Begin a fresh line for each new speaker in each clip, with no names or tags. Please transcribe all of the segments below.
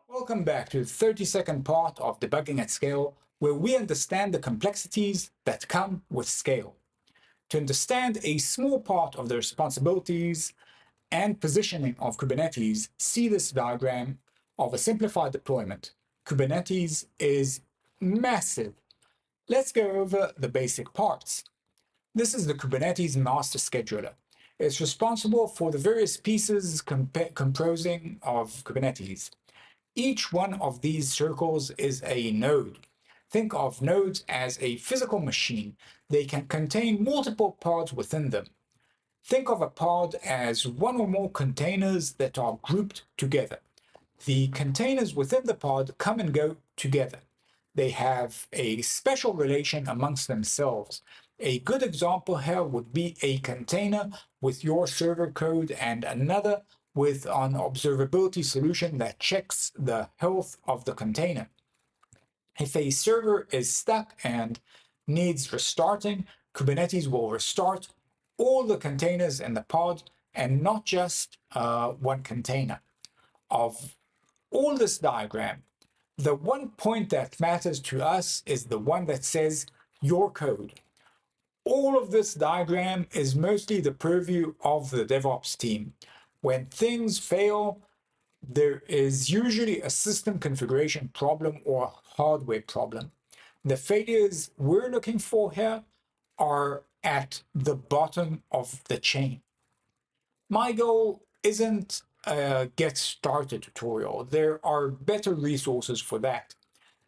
Welcome back to the 30-second part of Debugging at Scale, where we understand the complexities that come with scale. To understand a small part of the responsibilities and positioning of Kubernetes, see this diagram of a simplified deployment. Kubernetes is massive. Let's go over the basic parts. This is the Kubernetes master scheduler. It's responsible for the various pieces composing of Kubernetes. Each one of these circles is a node. Think of nodes as a physical machine. They can contain multiple pods within them. Think of a pod as one or more containers that are grouped together. The containers within the pod come and go together. They have a special relation amongst themselves. A good example here would be a container with your server code and another with an observability solution that checks the health of the container. If a server is stuck and needs restarting, Kubernetes will restart all the containers in the pod and not just one container. Of all this diagram, the one point that matters to us is the one that says your code. All of this diagram is mostly the purview of the DevOps team. When things fail, there is usually a system configuration problem or hardware problem. The failures we're looking for here are at the bottom of the chain. My goal isn't a get started tutorial. There are better resources for that.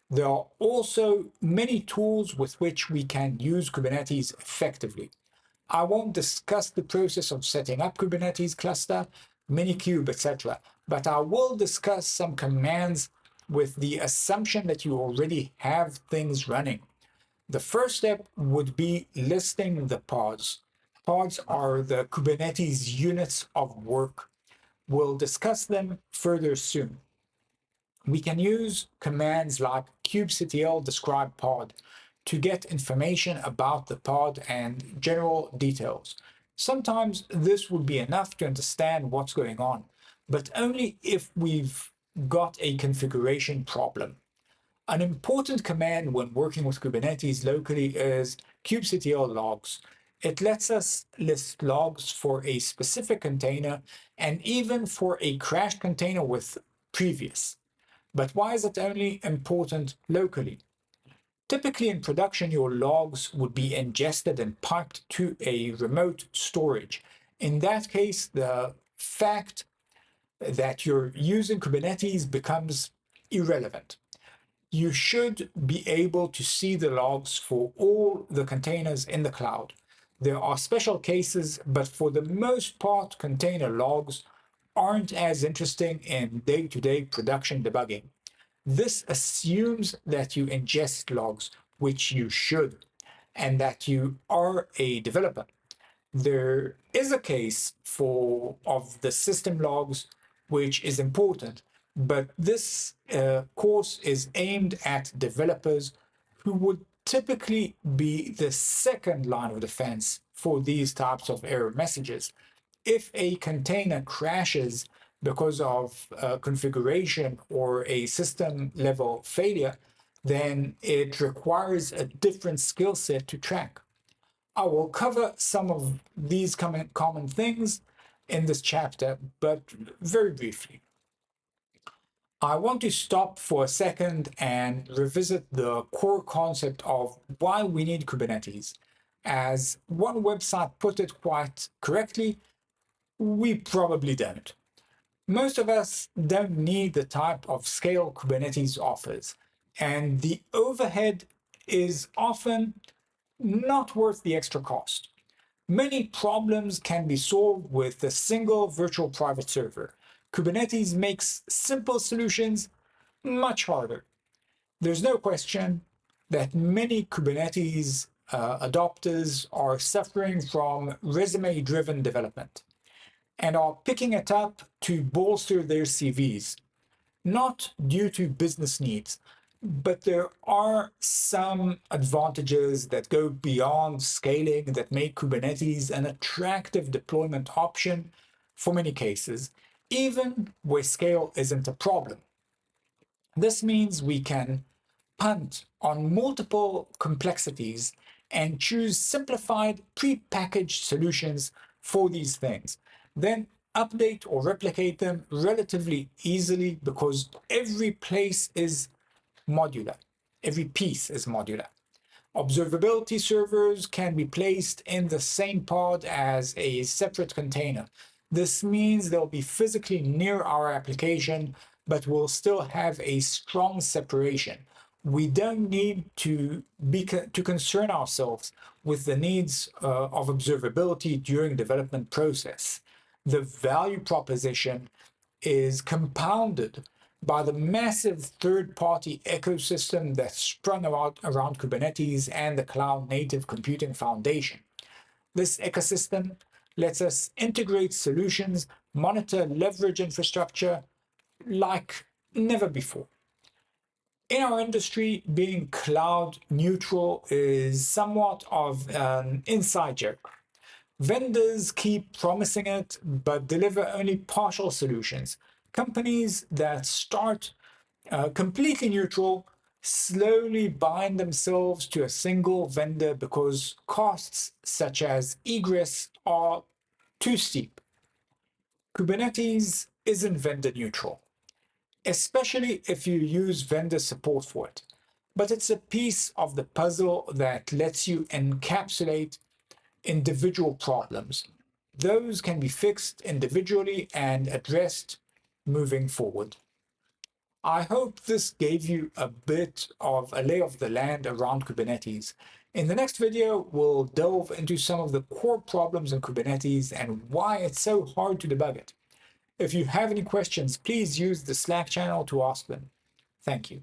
There are also many tools with which we can use Kubernetes effectively. I won't discuss the process of setting up Kubernetes cluster, Minikube, etc., but I will discuss some commands with the assumption that you already have things running. The first step would be listing the pods. Pods are the Kubernetes units of work. We'll discuss them further soon. We can use commands like kubectl describe pod to get information about the pod and general details. Sometimes this would be enough to understand what's going on, but only if we've got a configuration problem. An important command when working with Kubernetes locally is kubectl logs. It lets us list logs for a specific container and even for a crashed container with previous. But why is it only important locally? Typically in production, your logs would be ingested and piped to a remote storage. In that case, the fact that you're using Kubernetes becomes irrelevant. You should be able to see the logs for all the containers in the cloud. There are special cases, but for the most part, container logs aren't as interesting in day-to-day production debugging. This assumes that you ingest logs, which you should, and that you are a developer. There is a case of the system logs, which is important, but this course is aimed at developers who would typically be the second line of defense for these types of error messages. If a container crashes because of configuration or a system level failure, then it requires a different skill set to track. I will cover some of these common things in this chapter, but very briefly. I want to stop for a second and revisit the core concept of why we need Kubernetes. As one website put it quite correctly, we probably don't. Most of us don't need the type of scale Kubernetes offers, and the overhead is often not worth the extra cost. Many problems can be solved with a single virtual private server. Kubernetes makes simple solutions much harder. There's no question that many Kubernetes adopters are suffering from resume-driven development and are picking it up to bolster their CVs, not due to business needs, but there are some advantages that go beyond scaling that make Kubernetes an attractive deployment option for many cases, even where scale isn't a problem. This means we can punt on multiple complexities and choose simplified pre-packaged solutions for these things. Then update or replicate them relatively easily because every place is modular. Every piece is modular. Observability servers can be placed in the same pod as a separate container. This means they'll be physically near our application, but will still have a strong separation. We don't need to concern ourselves with the needs of observability during development process. The value proposition is compounded by the massive third-party ecosystem that's sprung around Kubernetes and the Cloud Native Computing Foundation. This ecosystem lets us integrate solutions, monitor, leverage infrastructure like never before. In our industry, being cloud neutral is somewhat of an inside joke. Vendors keep promising it, but deliver only partial solutions. Companies that start completely neutral slowly bind themselves to a single vendor because costs such as egress are too steep. Kubernetes isn't vendor neutral, especially if you use vendor support for it. But it's a piece of the puzzle that lets you encapsulate individual problems. Those can be fixed individually and addressed moving forward. I hope this gave you a bit of a lay of the land around Kubernetes. In the next video, we'll delve into some of the core problems in Kubernetes and why it's so hard to debug it. If you have any questions, please use the Slack channel to ask them. Thank you.